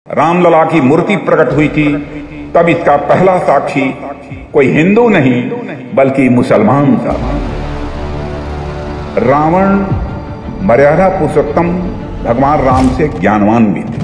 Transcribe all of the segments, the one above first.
रामलला की मूर्ति प्रकट हुई थी तब इसका पहला साक्षी कोई हिंदू नहीं बल्कि मुसलमान था। रावण मर्यादा पुरुषोत्तम भगवान राम से ज्ञानवान भी थे,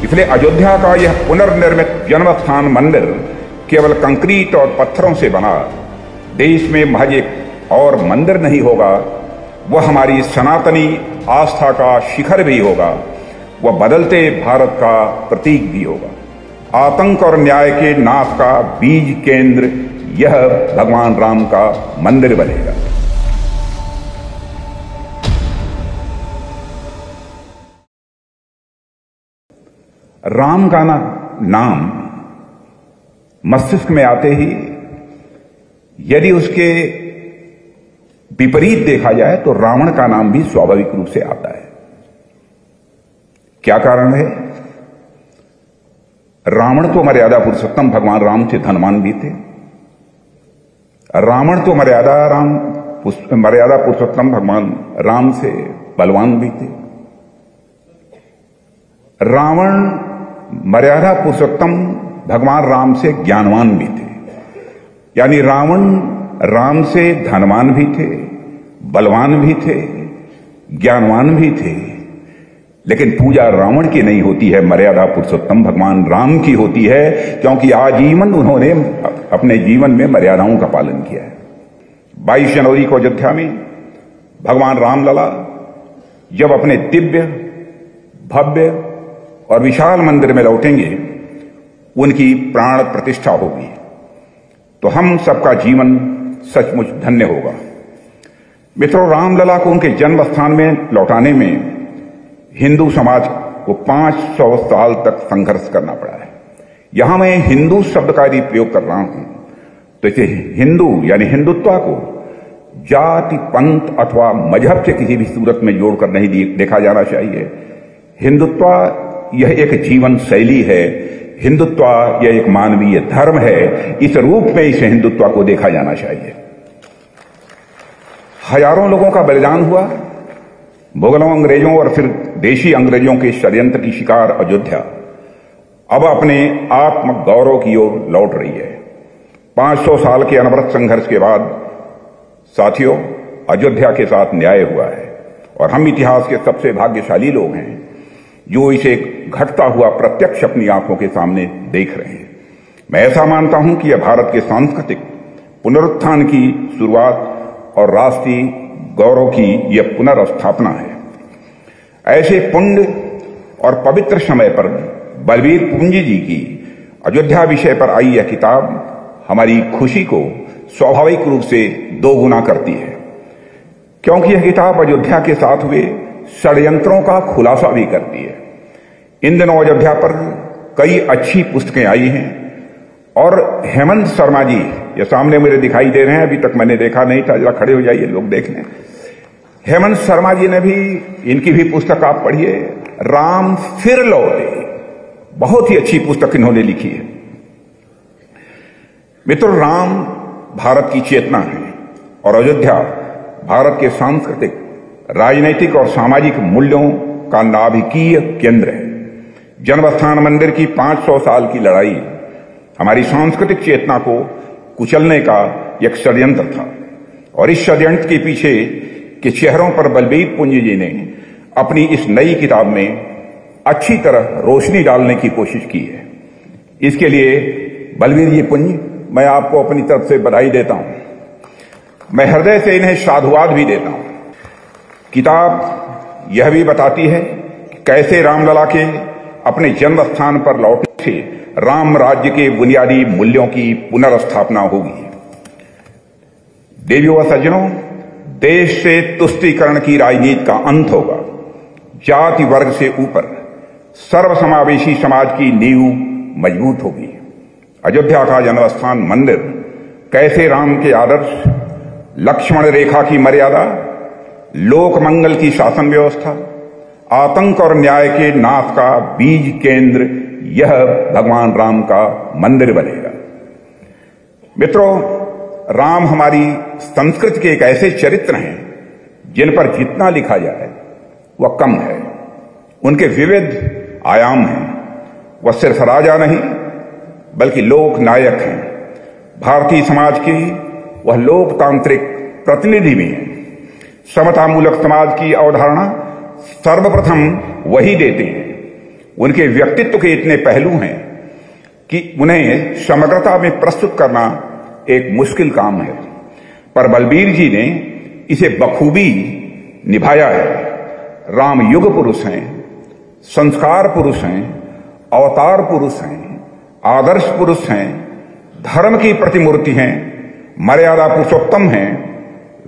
इसलिए अयोध्या का यह पुनर्निर्मित जन्मस्थान मंदिर केवल कंक्रीट और पत्थरों से बना देश में महज एक और मंदिर नहीं होगा, वह हमारी सनातनी आस्था का शिखर भी होगा, वह बदलते भारत का प्रतीक भी होगा। आतंक और न्याय के नाश का बीज केंद्र यह भगवान राम का मंदिर बनेगा। राम का नाम मस्तिष्क में आते ही यदि उसके विपरीत देखा जाए तो रावण का नाम भी स्वाभाविक रूप से आता है। क्या कारण है? रावण तो मर्यादा पुरुषोत्तम भगवान राम से धनवान भी थे, रावण तो मर्यादा पुरुषोत्तम भगवान राम से बलवान भी थे, रावण मर्यादा पुरुषोत्तम भगवान राम से ज्ञानवान भी थे। यानी रावण राम से धनवान भी थे, बलवान भी थे, ज्ञानवान भी थे, लेकिन पूजा रावण की नहीं होती है, मर्यादा पुरुषोत्तम भगवान राम की होती है, क्योंकि आजीवन उन्होंने अपने जीवन में मर्यादाओं का पालन किया है। 22 जनवरी को अयोध्या में भगवान रामलला जब अपने दिव्य, भव्य और विशाल मंदिर में लौटेंगे, उनकी प्राण प्रतिष्ठा होगी, तो हम सबका जीवन सचमुच धन्य होगा। मित्रों, रामलला को उनके जन्म स्थान में लौटाने में हिंदू समाज को 500 साल तक संघर्ष करना पड़ा है। यहां मैं हिंदू शब्द का यदि प्रयोग कर रहा हूं तो इसे हिंदू यानी हिंदुत्व को जाति, पंथ अथवा मजहब से किसी भी सूरत में जोड़कर नहीं देखा जाना चाहिए। हिंदुत्व यह एक जीवन शैली है, हिंदुत्व यह एक मानवीय धर्म है, इस रूप में इस हिंदुत्व को देखा जाना चाहिए। हजारों लोगों का बलिदान हुआ, मुगलों, अंग्रेजों और फिर देशी अंग्रेजों के षड्यंत्र की शिकार अयोध्या अब अपने आत्म गौरव की ओर लौट रही है। 500 साल के अनवरत संघर्ष के बाद साथियों, अयोध्या के साथ न्याय हुआ है और हम इतिहास के सबसे भाग्यशाली लोग हैं जो इसे घटता हुआ प्रत्यक्ष अपनी आंखों के सामने देख रहे हैं। मैं ऐसा मानता हूं कि यह भारत के सांस्कृतिक पुनरुत्थान की शुरुआत और राष्ट्रीय गौरव की यह पुनर्स्थापना है। ऐसे पुण्य और पवित्र समय पर बलबीर पुंजी जी की अयोध्या विषय पर आई यह किताब हमारी खुशी को स्वाभाविक रूप से दोगुना करती है, क्योंकि यह किताब अयोध्या के साथ हुए षड्यंत्रों का खुलासा भी करती है। इन दिनों अयोध्या पर कई अच्छी पुस्तकें आई हैं और हेमंत शर्मा जी, ये सामने मेरे दिखाई दे रहे हैं, अभी तक मैंने देखा नहीं था, जरा खड़े हो जाइए, लोग देख लें। हेमंत शर्मा जी ने भी, इनकी भी पुस्तक आप पढ़िए, राम फिर लौटे, बहुत ही अच्छी पुस्तक इन्होंने लिखी है। मित्रों, राम भारत की चेतना है और अयोध्या भारत के सांस्कृतिक, राजनैतिक और सामाजिक मूल्यों का नाभिकीय केंद्र है। जन्मस्थान मंदिर की 500 साल की लड़ाई हमारी सांस्कृतिक चेतना को कुचलने का एक षड्यंत्र था और इस षड्यंत्र के पीछे के चेहरों पर बलबीर पुंजी जी ने अपनी इस नई किताब में अच्छी तरह रोशनी डालने की कोशिश की है। इसके लिए बलबीर जी पुंजी, मैं आपको अपनी तरफ से बधाई देता हूं। मैं हृदय से इन्हें साधुवाद भी देता हूं। किताब यह भी बताती है कि कैसे रामलला के अपने जन्म स्थान पर लौटने से राम राज्य के बुनियादी मूल्यों की पुनर्स्थापना होगी। देवियों व सज्जनों, देश से तुष्टीकरण की राजनीति का अंत होगा। जाति वर्ग से ऊपर सर्वसमावेशी समाज की नींव मजबूत होगी। अयोध्या का जन्मस्थान मंदिर कैसे राम के आदर्श, लक्ष्मण रेखा की मर्यादा, लोक मंगल की शासन व्यवस्था, आतंक और न्याय के नाश का बीज केंद्र यह भगवान राम का मंदिर बनेगा। मित्रों, राम हमारी संस्कृति के एक ऐसे चरित्र हैं जिन पर जितना लिखा जाए वह कम है। उनके विविध आयाम हैं वह सिर्फ राजा नहीं बल्कि लोक नायक हैं। भारतीय समाज की वह लोकतांत्रिक प्रतिनिधि भी हैं। समतामूलक समाज की अवधारणा सर्वप्रथम वही देते हैं। उनके व्यक्तित्व के इतने पहलू हैं कि उन्हें समग्रता में प्रस्तुत करना एक मुश्किल काम है, पर बलबीर जी ने इसे बखूबी निभाया है। राम युग पुरुष हैं, संस्कार पुरुष हैं, अवतार पुरुष हैं, आदर्श पुरुष हैं, धर्म की प्रतिमूर्ति हैं, मर्यादा पुरुषोत्तम हैं,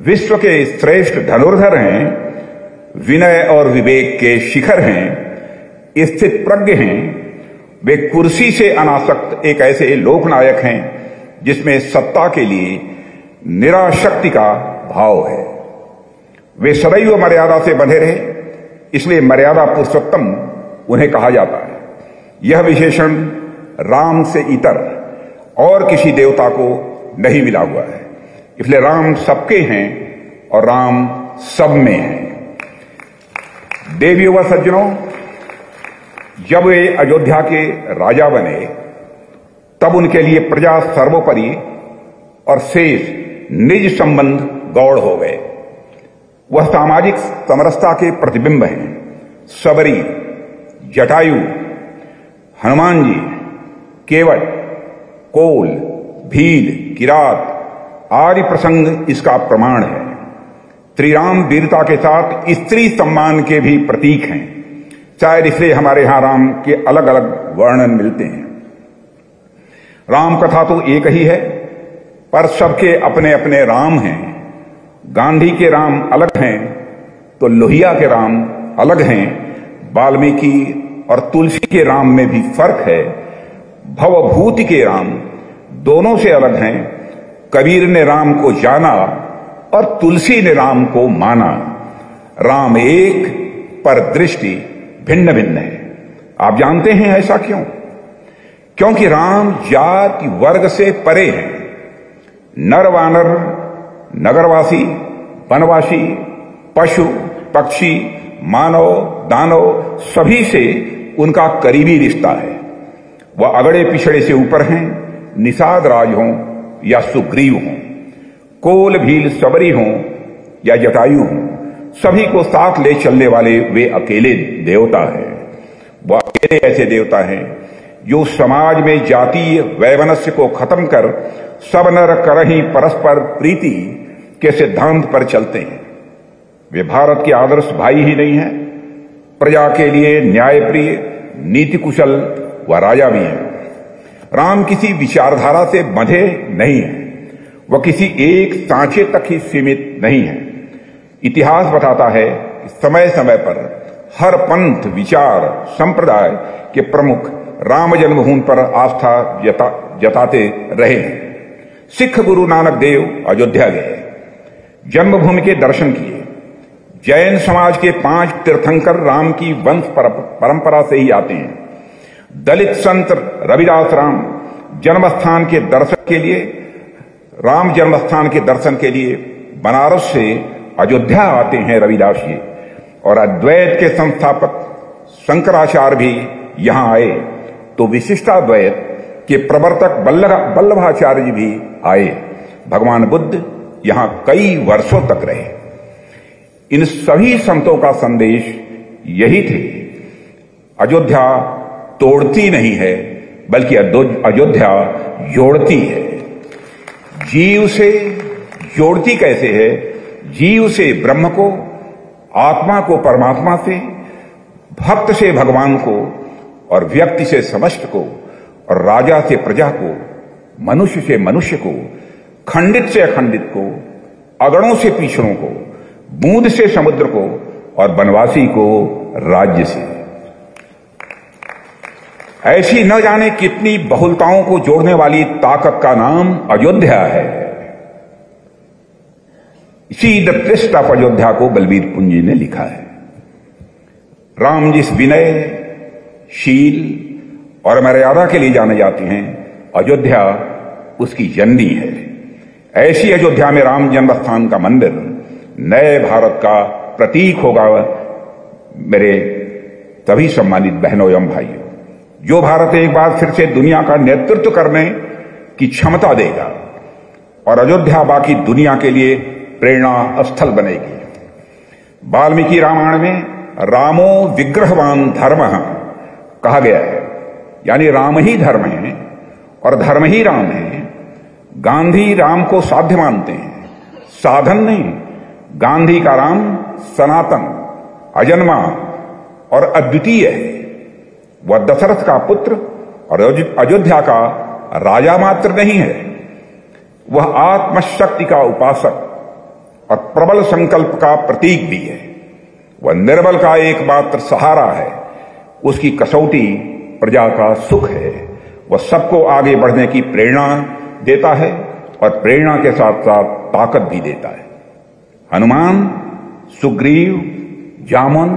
विश्व के श्रेष्ठ धनुर्धर हैं, विनय और विवेक के शिखर हैं, स्थित प्रज्ञ हैं। वे कुर्सी से अनासक्त एक ऐसे लोकनायक हैं जिसमें सत्ता के लिए निराशक्ति का भाव है। वे सदैव मर्यादा से बंधे रहे, इसलिए मर्यादा पुरुषोत्तम उन्हें कहा जाता है। यह विशेषण राम से इतर और किसी देवता को नहीं मिला हुआ है। इसलिए राम सबके हैं और राम सब में हैं। देवियों व सज्जनों, जब वे अयोध्या के राजा बने तब उनके लिए प्रजा सर्वोपरि और शेष निज संबंध गौड़ हो गए। वह सामाजिक समरसता के प्रतिबिंब हैं। सबरी, जटायु, हनुमान जी, केवट, कोल, भील, किरात आदि प्रसंग इसका प्रमाण है। श्रीराम वीरता के साथ स्त्री सम्मान के भी प्रतीक हैं। शायद इसलिए हमारे यहां राम के अलग अलग वर्णन मिलते हैं। राम कथा तो एक ही है, पर सबके अपने अपने राम हैं। गांधी के राम अलग हैं तो लोहिया के राम अलग हैं। वाल्मीकि और तुलसी के राम में भी फर्क है। भवभूति के राम दोनों से अलग हैं। कबीर ने राम को जाना और तुलसी ने राम को माना। राम एक पर दृष्टि भिन्न भिन्न है। आप जानते हैं ऐसा क्यों? क्योंकि राम जाति वर्ग से परे हैं। नर वानर, नगरवासी, वनवासी, पशु पक्षी, मानव दानव सभी से उनका करीबी रिश्ता है। वह अगड़े पिछड़े से ऊपर हैं, निषाद राज हों या सुग्रीव हों, कोल भील सबरी हों या जटायु हों, सभी को साथ ले चलने वाले वे अकेले देवता हैं। वह अकेले ऐसे देवता हैं जो समाज में जातीय वैमनस्य को खत्म कर सब नर करहि परस्पर प्रीति के सिद्धांत पर चलते हैं। वे भारत के आदर्श भाई ही नहीं हैं, प्रजा के लिए न्यायप्रिय, नीति कुशल व राजा भी हैं। राम किसी विचारधारा से बंधे नहीं हैं। वह किसी एक सांचे तक ही सीमित नहीं है। इतिहास बताता है कि समय समय पर हर पंथ, विचार, संप्रदाय के प्रमुख राम जन्मभूमि पर आस्था जताते रहे हैं। सिख गुरु नानक देव अयोध्या गए, जन्मभूमि के दर्शन किए। जैन समाज के 5 तीर्थंकर राम की वंश परंपरा से ही आते हैं। दलित संत रविदास राम जन्मस्थान के दर्शन के लिए राम जन्मस्थान के दर्शन के लिए बनारस से अयोध्या आते हैं रविदास जी। और अद्वैत के संस्थापक शंकराचार्य भी यहां आए तो विशिष्टाद्वैत के प्रवर्तक वल्लभाचार्य जी भी आए। भगवान बुद्ध यहां कई वर्षों तक रहे। इन सभी संतों का संदेश यही थे, अयोध्या तोड़ती नहीं है बल्कि अयोध्या जोड़ती है। जीव से जोड़ती कैसे है? जीव से ब्रह्म को, आत्मा को परमात्मा से, भक्त से भगवान को, और व्यक्ति से समष्ट को, और राजा से प्रजा को, मनुष्य से मनुष्य को, खंडित से अखंडित को, अगड़ों से पिछड़ों को, बूंद से समुद्र को, और वनवासी को राज्य से। ऐसी न जाने कितनी बहुलताओं को जोड़ने वाली ताकत का नाम अयोध्या है। इसी द प्रेस्ट ऑफ अयोध्या को बलबीर पुंजी ने लिखा है। राम जिस विनय, शील और मर्यादा के लिए जाने जाते हैं, अयोध्या उसकी जननी है। ऐसी अयोध्या में राम जन्मस्थान का मंदिर नए भारत का प्रतीक होगा। मेरे सभी सम्मानित बहनों एवं भाइयों, जो भारत एक बार फिर से दुनिया का नेतृत्व करने की क्षमता देगा और अयोध्या बाकी दुनिया के लिए प्रेरणा स्थल बनेगी। वाल्मीकि रामायण में रामो विग्रहवान धर्मः कहा गया है, यानी राम ही धर्म है और धर्म ही राम है। गांधी राम को साध्य मानते हैं, साधन नहीं। गांधी का राम सनातन, अजन्मा और अद्वितीय है। वह दशरथ का पुत्र और अयोध्या का राजा मात्र नहीं है, वह आत्मशक्ति का उपासक और प्रबल संकल्प का प्रतीक भी है। वह निर्बल का एकमात्र सहारा है। उसकी कसौटी प्रजा का सुख है। वह सबको आगे बढ़ने की प्रेरणा देता है और प्रेरणा के साथ साथ ताकत भी देता है। हनुमान, सुग्रीव, जामुन,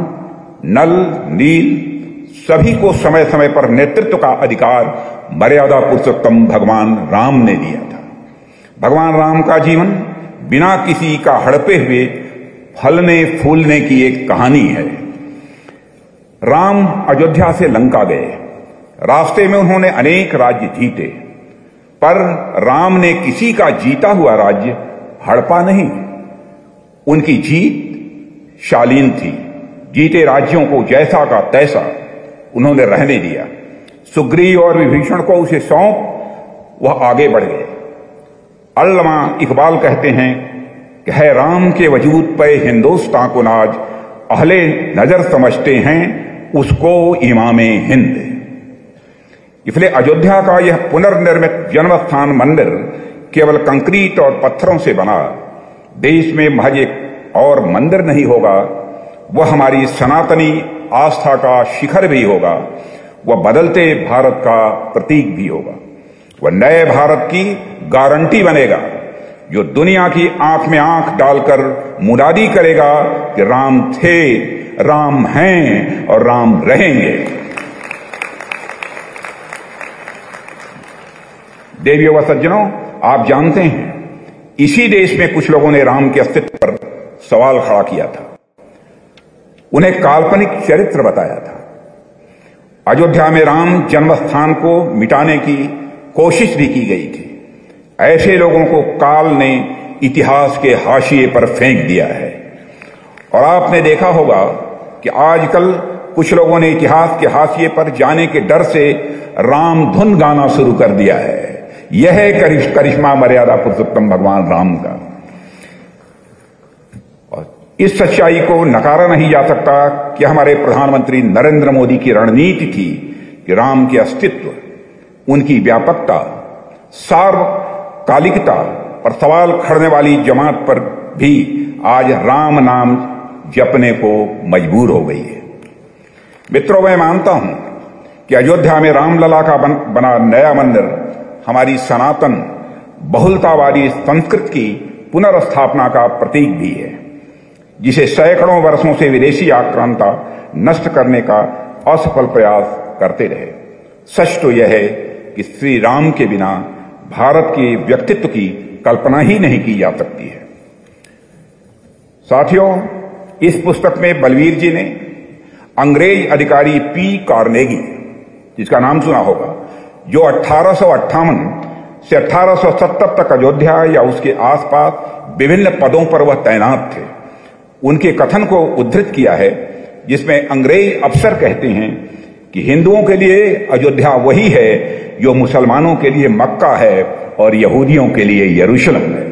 नल, नील सभी को समय समय पर नेतृत्व का अधिकार मर्यादा पुरुषोत्तम भगवान राम ने दिया था। भगवान राम का जीवन बिना किसी का हड़पे हुए फलने फूलने की एक कहानी है। राम अयोध्या से लंका गए। रास्ते में उन्होंने अनेक राज्य जीते, पर राम ने किसी का जीता हुआ राज्य हड़पा नहीं। उनकी जीत शालीन थी। जीते राज्यों को जैसा का तैसा उन्होंने रहने दिया। सुग्रीव और विभीषण को उसे सौंप वह आगे बढ़ गए। अल्लामा इकबाल कहते हैं कि है राम के वजूद पे हिंदुस्तां को नाज, अहले नजर समझते हैं उसको इमामे हिंद। इसलिए अयोध्या का यह पुनर्निर्मित जन्मस्थान मंदिर केवल कंक्रीट और पत्थरों से बना देश में महज एक और मंदिर नहीं होगा, वह हमारी सनातनी आस्था का शिखर भी होगा। वह बदलते भारत का प्रतीक भी होगा। वह नए भारत की गारंटी बनेगा, जो दुनिया की आंख में आंख डालकर मुनादी करेगा कि राम थे, राम हैं और राम रहेंगे। देवियों व सज्जनों, आप जानते हैं इसी देश में कुछ लोगों ने राम के अस्तित्व पर सवाल खड़ा किया था। उन्हें काल्पनिक चरित्र बताया था। अयोध्या में राम जन्मस्थान को मिटाने की कोशिश भी की गई थी। ऐसे लोगों को काल ने इतिहास के हाशिए पर फेंक दिया है। और आपने देखा होगा कि आजकल कुछ लोगों ने इतिहास के हाशिए पर जाने के डर से राम धुन गाना शुरू कर दिया है। यह है करिश्मा मर्यादा पुरुषोत्तम भगवान राम का। इस सच्चाई को नकारा नहीं जा सकता कि हमारे प्रधानमंत्री नरेंद्र मोदी की रणनीति थी कि राम के अस्तित्व, उनकी व्यापकता, सार्वकालिकता पर सवाल खड़ने वाली जमात पर भी आज राम नाम जपने को मजबूर हो गई है। मित्रों, मैं मानता हूं कि अयोध्या में रामलला का बना नया मंदिर हमारी सनातन बहुलतावादी संस्कृति की पुनर्स्थापना का प्रतीक भी है, जिसे सैकड़ों वर्षों से विदेशी आक्रांता नष्ट करने का असफल प्रयास करते रहे। सच तो यह है कि श्री राम के बिना भारत के व्यक्तित्व की कल्पना ही नहीं की जा सकती है। साथियों, इस पुस्तक में बलवीर जी ने अंग्रेज अधिकारी पी कार्नेगी, जिसका नाम सुना होगा, जो 1858 से 1870 तक अयोध्या या उसके आसपास विभिन्न पदों पर वह तैनात थे, उनके कथन को उद्धृत किया है, जिसमें अंग्रेज अफसर कहते हैं कि हिंदुओं के लिए अयोध्या वही है जो मुसलमानों के लिए मक्का है और यहूदियों के लिए यरूशलेम है।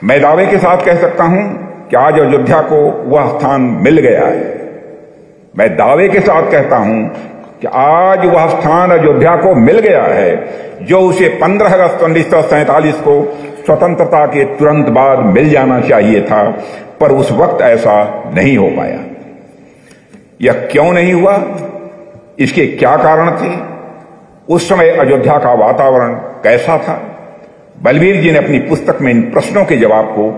मैं दावे के साथ कह सकता हूं कि आज अयोध्या को वह स्थान मिल गया है। मैं दावे के साथ कहता हूं कि आज वह स्थान अयोध्या को मिल गया है जो उसे 15 अगस्त 1947 को स्वतंत्रता के तुरंत बाद मिल जाना चाहिए था, पर उस वक्त ऐसा नहीं हो पाया। यह क्यों नहीं हुआ? इसके क्या कारण थे? उस समय अयोध्या का वातावरण कैसा था? बलवीर जी ने अपनी पुस्तक में इन प्रश्नों के जवाब को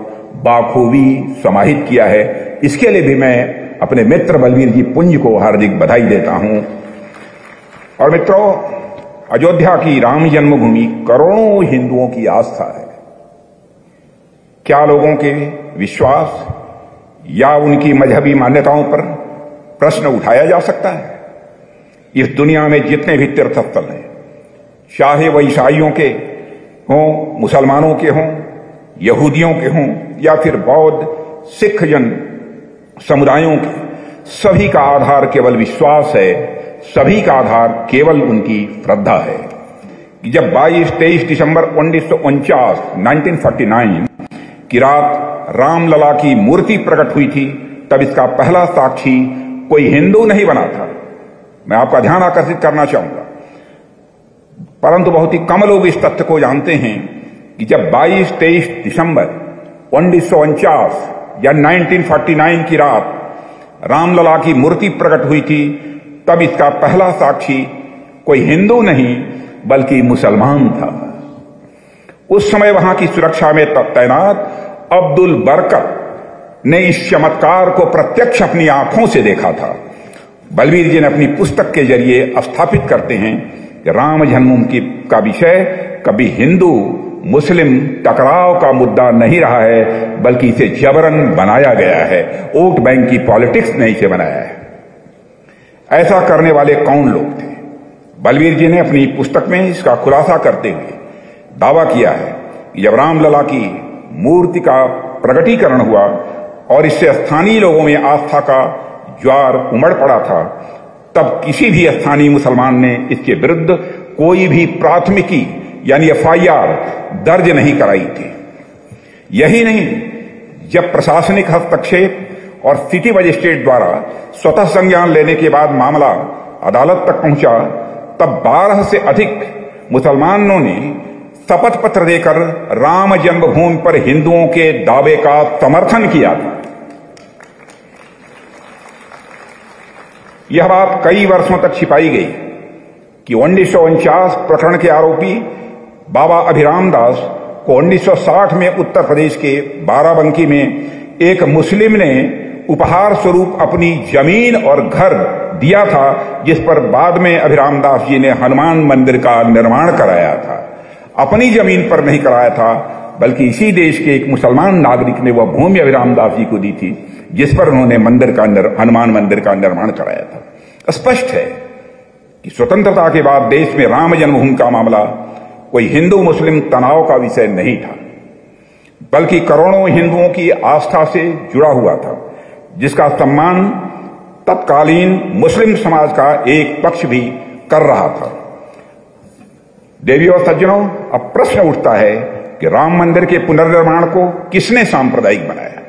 बाखूबी समाहित किया है। इसके लिए भी मैं अपने मित्र बलवीर जी पुंज को हार्दिक बधाई देता हूं। और मित्रों, अयोध्या की राम जन्मभूमि करोड़ों हिंदुओं की आस्था है। क्या लोगों के विश्वास या उनकी मजहबी मान्यताओं पर प्रश्न उठाया जा सकता है। इस दुनिया में जितने भी तीर्थस्थल हैं, चाहे वह ईसाइयों के हों, मुसलमानों के हों, यहूदियों के हों या फिर बौद्ध सिख जन समुदायों के, सभी का आधार केवल विश्वास है, सभी का आधार केवल उनकी श्रद्धा है। जब 22-23 दिसंबर 1949 की रात रामलला की मूर्ति प्रकट हुई थी, तब इसका पहला साक्षी कोई हिंदू नहीं बना था। मैं आपका ध्यान आकर्षित करना चाहूंगा, परंतु बहुत ही कम लोग इस तथ्य को जानते हैं कि जब 22-23 दिसंबर 1949 या 1949 की रात रामलला की मूर्ति प्रकट हुई थी, तब इसका पहला साक्षी कोई हिंदू नहीं बल्कि मुसलमान था। उस समय वहां की सुरक्षा में तैनात अब्दुल बरकत ने इस चमत्कार को प्रत्यक्ष अपनी आंखों से देखा था। बलबीर जी ने अपनी पुस्तक के जरिए स्थापित करते हैं कि राम जन्मभूमि का विषय कभी हिंदू मुस्लिम टकराव का मुद्दा नहीं रहा है, बल्कि इसे जबरन बनाया गया है। वोट बैंक की पॉलिटिक्स ने इसे बनाया है। ऐसा करने वाले कौन लोग थे? बलबीर जी ने अपनी पुस्तक में इसका खुलासा करते हुए दावा किया है कि जब रामलला की मूर्ति का प्रकटीकरण हुआ और इससे स्थानीय लोगों में आस्था का ज्वार उमड़ पड़ा था, तब किसी भी स्थानीय मुसलमान ने इसके विरुद्ध कोई भी प्राथमिकी यानी FIR दर्ज नहीं कराई थी। यही नहीं, जब प्रशासनिक हस्तक्षेप और सिटी मजिस्ट्रेट द्वारा स्वतः संज्ञान लेने के बाद मामला अदालत तक पहुंचा, तब 12 से अधिक मुसलमानों ने शपथ पत्र देकर राम जन्मभूमि पर हिंदुओं के दावे का समर्थन किया था। यह बात कई वर्षों तक छिपाई गई कि 1949 प्रकरण के आरोपी बाबा अभिराम दास को 1960 में उत्तर प्रदेश के बाराबंकी में एक मुस्लिम ने उपहार स्वरूप अपनी जमीन और घर दिया था, जिस पर बाद में अभिराम दास जी ने हनुमान मंदिर का निर्माण कराया था। अपनी जमीन पर नहीं कराया था, बल्कि इसी देश के एक मुसलमान नागरिक ने वह भूमि अभिराम दास जी को दी थी, जिस पर उन्होंने हनुमान मंदिर का निर्माण कराया था। स्पष्ट है कि स्वतंत्रता के बाद देश में राम जन्मभूमि का मामला कोई हिंदू मुस्लिम तनाव का विषय नहीं था, बल्कि करोड़ों हिंदुओं की आस्था से जुड़ा हुआ था, जिसका सम्मान तत्कालीन मुस्लिम समाज का एक पक्ष भी कर रहा था। देवियों और सज्जनों, अब प्रश्न उठता है कि राम मंदिर के पुनर्निर्माण को किसने सांप्रदायिक बनाया?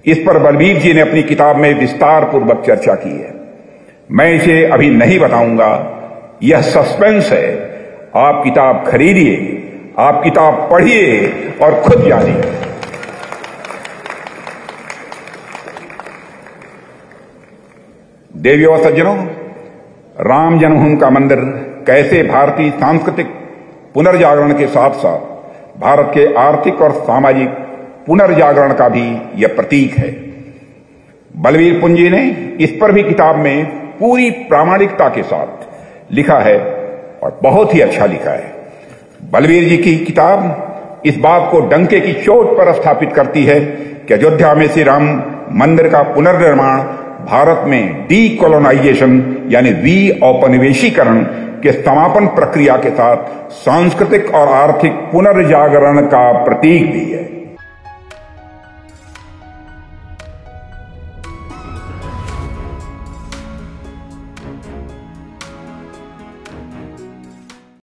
इस पर बलबीर जी ने अपनी किताब में विस्तार पूर्वक चर्चा की है। मैं इसे अभी नहीं बताऊंगा, यह सस्पेंस है। आप किताब खरीदिए, आप किताब पढ़िए और खुद जानिए। देवियों और सज्जनों, राम जन्मभूमि का मंदिर कैसे भारतीय सांस्कृतिक पुनर्जागरण के साथ साथ भारत के आर्थिक और सामाजिक पुनर्जागरण का भी यह प्रतीक है। बलबीर पुंजी ने इस पर भी किताब में पूरी प्रामाणिकता के साथ लिखा है और बहुत ही अच्छा लिखा है। बलबीर जी की किताब इस बात को डंके की चोट पर स्थापित करती है कि अयोध्या में श्री राम मंदिर का पुनर्निर्माण भारत में डीकोलोनाइजेशन यानी औपनिवेशीकरण के समापन प्रक्रिया के साथ सांस्कृतिक और आर्थिक पुनर्जागरण का प्रतीक भी है।